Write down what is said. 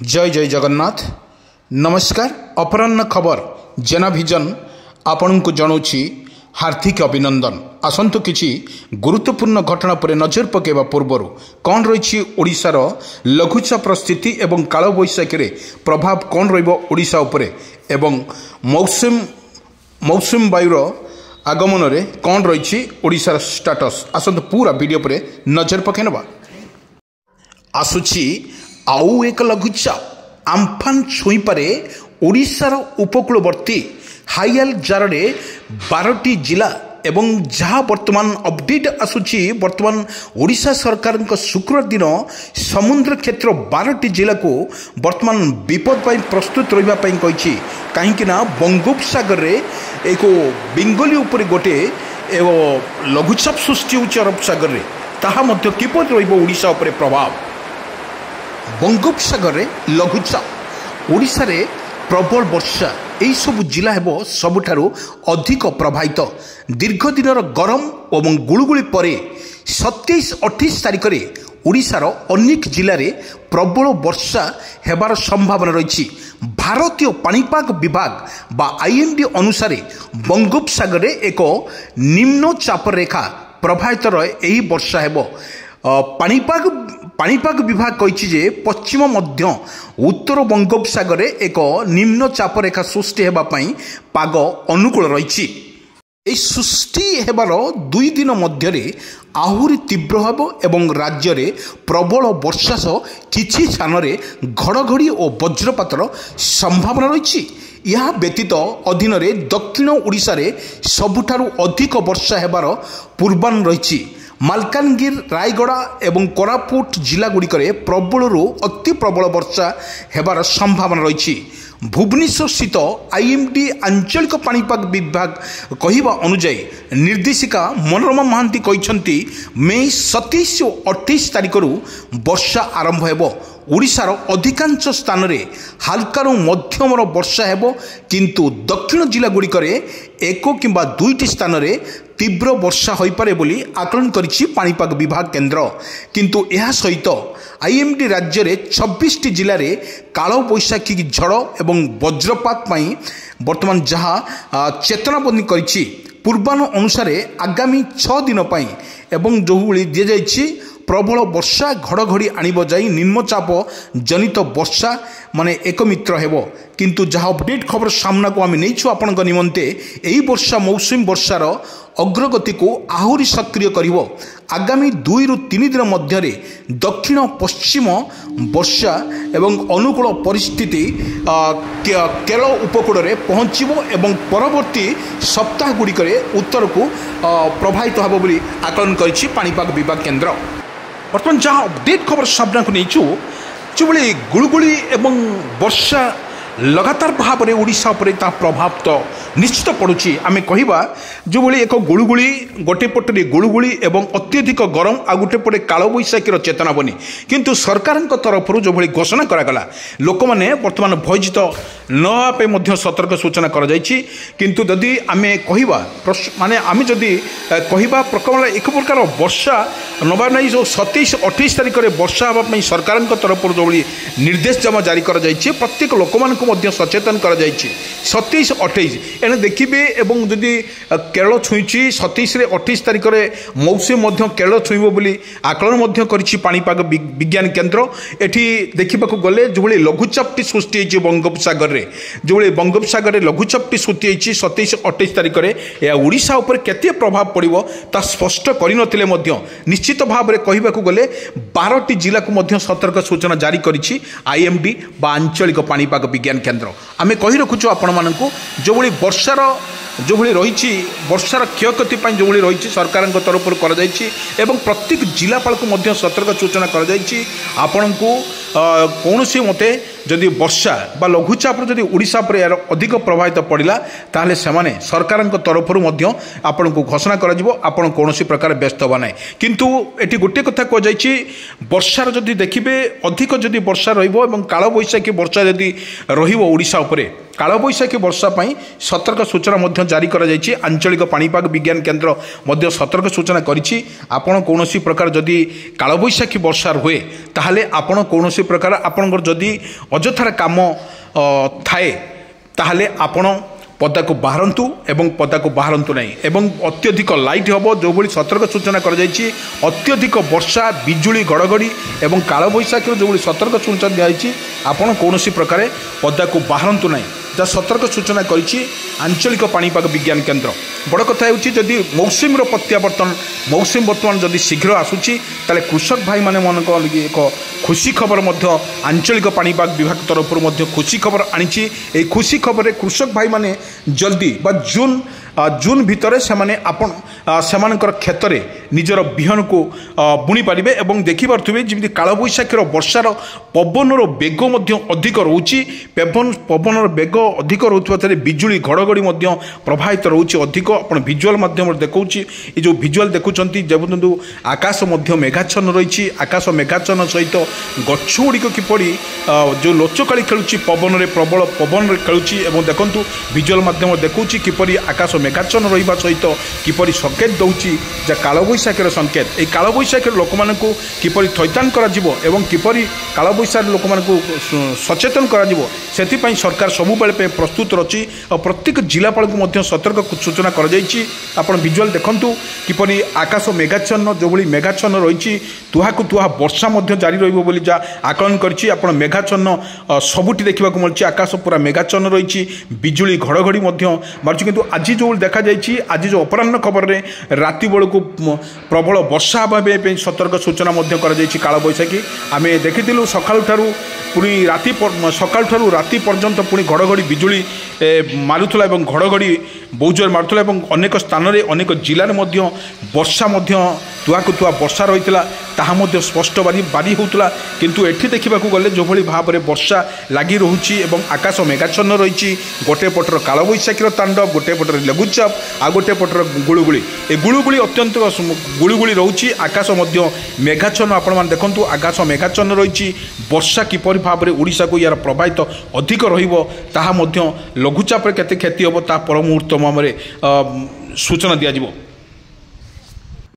जय जय जगन्नाथ। नमस्कार। अपराह्न खबर जेनाभिजन आपण को जनाऊँगी हार्दिक अभिनंदन। आसतु किछि गुरुत्वपूर्ण घटना पर नजर पकेवा पूर्व कौन रही ओडिशार लघुचाप स्थिति एवं काल बैशाखी रे प्रभाव कौन रोडिशा उपरे एवं मौसम वायुर आगमन रे कौन रही ओडिशार स्टाटस। आसतु पूरा वीडियो पर नजर पकई नवा। आसुची आउ एक लघुचाप आम्फान छुई पारे ओडिशार उपकूलवर्ती हाइल जारे 12टी जिला एवं जहाँ वर्तमान अपडेट आसुची वर्तमान ओडिशा सरकार शुक्रवार दिन समुद्र क्षेत्र 12टी जिला को वर्तमान विपद पर प्रस्तुत रही कहीं बंगोपसागर रे एक बेंगली उपर गोटे लघुचाप सृष्टि होची अरब सागर रे ताहा मध्य किपरि रहिबो ओडिशा उपर प्रभाव। बंगोपसागर रे लघुचाप ओडिशा रे प्रबल वर्षा यही सब जिला हेबो सबुठारु अधिक प्रभावित। दीर्घ दिनर गरम और गुळुगुळी परे 27-28 तारिख रे ओडिशार अनेक जिले में प्रबल वर्षा हेबार संभावना रही। भारतीय पाणीपाग विभाग बा आईएमडी अनुसार बंगोपसागर रे एक निम्नचाप रेखा प्रभावित यही वर्षा हेबो। पाणीपाग विभाग कही जे पश्चिम मध्य उत्तर बंगोपसागर रे एक निम्नचाप रेखा सृष्टि हेबापई पाग अनुकूल रही। यह सृष्टि हेबार 2 दिन मध्य आहुरी तीव्र हेबो एवं राज्य रे प्रबल वर्षा सह किछि स्थान रे घड़घड़ी और वज्रपातर संभावना रही। यह व्यतीत अधीन रे दक्षिण ओडिशा रे सबुठारु अधिक वर्षा हेबार पूर्वानुमान रही। मालकानगिरी रायगड़ा एवं कोरापुट जिला गुड़िक प्रबल अति प्रबल वर्षा हेबार संभावना रही। भुवनेश्वर स्थित आईएमडी आंचलिक पाणीपाग विभाग कहवा अनुसार निर्देशिका मनोरमा महांती कहते मे 27 और 28 तारिख वर्षा आरंभ हेबो। ओडिशार अधिकांश स्थान रे हल्कार मध्यम वर्षा हेबो किंतु दक्षिण जिला गुड़िक एक किंबा 2टी स्थान रे तीव्र वर्षा हो पारे बोली आकलन करिछि पाणीपाग विभाग केन्द्र। किंतु यह सहित आईएमडी राज्य रे 26टी जिले में काल बैशाखी झड़ एवं वज्रपात पई वर्तमान जहाँ चेतनाबंदी करिछि पूर्वानुमान अनुसार आगामी 6 दिन पई एवं जो दि जाइछि प्रबल वर्षा घड़घड़ी आणिब जाई निम्नचाप जनित वर्षा माने एक मित्र हेबो। किंतु जहाँ अपडेट खबर सामना को आम नहीं आपण निमंते यही वर्षा मौसुमी वर्षार अग्रगति को आहुरी सक्रिय करिवो। आगामी 2 ରୁ 3 दिन मध्य दक्षिण पश्चिम वर्षा एवं अनुकूल परिस्थिति केरल उपकूल में पहुँचो एवं परवर्ती सप्ताह गुड़िक उत्तर को प्रभावित होब बोली आकलन करिछि पाणीपाग विभाग केन्द्र। बर्तमान जहाँ अपडेट खबर सामना को नहीं जो गुळुगुळी एवं वर्षा लगातार भाव में ओडिशा पर प्रभाव तो निश्चित पड़ुछि। आमे कहिबा जो भली एक गुळुगुळी गोटे पटे गुळुगुळी एवं अत्यधिक गरम आ गोटे पटे काल बैशाखीर चेतना बनी किंतु सरकार तरफ जो भली घोषणा करागला लोक मैंने बर्तमान भयभीत न होगापे मध्य सतर्क सूचना कर जाइछि। किंतु जदि आमे कहिबा माने आमे जदि कहिबा प्रकरण एक प्रकार वर्षा नवा नहीं जो 27-28 तारिख में वर्षा होगा सरकार तरफ जो भली निर्देशनामा जारी कर जाइछि प्रत्येक लोक मध्य सचेतन कर 27-28 एने देखिए एवं जदि केरल छुईची 27-28 तारिख में मौसम केरल छुईब बोली आकलन करिछि पाणीपाग विज्ञान केन्द्र। एठी देखा गले जो लघुचापटी सृष्टि होती बंगोपसागर रे जो बंगोपसागर लघुचापटी सृष्टि होती 27-28 तारिख में यह ओडिशा उपर केते प्रभाव पड़िबो ता स्पष्ट करिनथिले मध्य निश्चित भाव में कहबाकू गले 12टी जिला को सतर्क सूचना जारी करिछि आईएमडी बा आंचलिक पाणीपाग विज्ञान केन्द्र। आमे कहि रखुछु आपण मानकू जो भली वर्षार जो भली रही वर्षार क्षयक्षति जो भली रही सरकार तरफ कर एवं प्रत्येक जिलापाल को मध्य सतर्क सूचना कर आपण को कौन सी मते जदि वर्षा बा लघुचाप जदि ओडिशा पर यार अधिक प्रभावित पड़िला ताहले सेमाने सरकार तरफ आपण को घोषणा कर आपण कौन प्रकार व्यस्त हवा ना। किंतु एटी गोटे कथा कह जाइछि वर्षार जदि देखिबे अधिक जदि वर्षा रहिबो एवं काल बैशाखी वर्षा जदि रहिबो ओडिशा उपरे कालबैशाखी वर्षा सतर्क सूचना जारी कर आंचलिक पाणीपाग विज्ञान केन्द्र सतर्क सूचना करिछि। आपण कौनसी प्रकार जदि कालबैशाखी वर्षा हुए ताहले आपण कौनसी प्रकार आपणकर जदि अजथार काम थाए ताहले आपण पदा को बाहरतु एवं पदा को बाहरतु नहीं एवं अत्यधिक लाइट हम जो भाई सतर्क सूचना कर अत्यधिक वर्षा बिजुली घड़घड़ी एवं कालबैशाखी जो भाई सतर्क सूचना दिखाई आपड़ कौन प्रकार पदा को बाहरतु नहीं जहाँ सतर्क सूचना करिछि आंचलिक पाणीपाग विज्ञान केन्द्र। बड़ कथा होछि मौसुमी प्रत्यावर्तन मौसुमी बर्तमान जदि शीघ्र आसुछि ताले कृषक भाई माने मन एक खुशी खबर आंचलिक पाणीपाग विभाग तरफ खुशी खबर आनी। ए खुशी खबर कृषक भाई माने जल्दी जून भितर से क्षेत्र में निजर बिहन को बुणी पारे और देखिपे जमी कालबैशाखीर वर्षार पवनर बेग अधिक रोचे पवनर बेग अधिक रोचे बिजुली घड़घड़ी प्रभावित रोचे अधिक आप भिजुआल माध्यम देखा ये जो भिजुआल देखुं देखु आकाश मेघाच्छन्न रही आकाश मेघाच्छन्न सहित गछगुड़िक किपरि जो लोचकाली खेलुची पवन में प्रबल पवन खेलुची देखु भिजुआल माध्यम देखा किपरि आकाश मेघाच्छन्न रहा सहित किपरि संकेत दौची कालबैशाखीर संकेत ये कालबैशाखी लोक मानू किपरि थैतान किपरि कालबैशाखी लोक मानू सचेतन कर सरकार सबुबले प्रस्तुत रही और प्रत्येक जिलापाल को सतर्क सूचना कर भिजुआल देखु किपरि आकाश मेघाच्छन्न जो भाई मेघाच्छन्न रही तुहाकु तुहा वर्षा जारी रही आकलन कर मेघाच्छन्न सबुटी देखा मिली आकाश पूरा मेघाच्छन्न रही बिजुली घड़घड़ी मार्च किंतु आज जो देखा आज जो अपराह्न खबर में राति बेलू प्रबल वर्षा हाँ सतर्क सूचना कालबैशाखी आम देखी सकाल पुणी राति सकाल राति पर्यंत पुणी घड़घड़ी बिजुली मारुला घड़घड़ी बहुत जोर मारुला अनेक स्थान में अनेक जिले में वर्षा तुहाकु तुहा वर्षा रही है स्पष्ट बारी होता किंतु एठी देखा गले जो भाई भाव में वर्षा लगी रोचे आकाश मेघाच्छन्न रही गोटे पटर कालबैशाखीर तांडव गोटे पटर लघुचाप आ गोटे पटर गुड़ुगुड़ी ए गुड़ुगुड़ी अत्यंत गुड़ुगुड़ी रोचे आकाश मेघाच्छन्न आपण देखु आकाश मेघाच्छन्न रही वर्षा किपर भाव में ओडिशा को यार प्रभावित अधिक रहा लघुचाप केते क्षति हम ता पर मुहूर्त में सूचना दिया।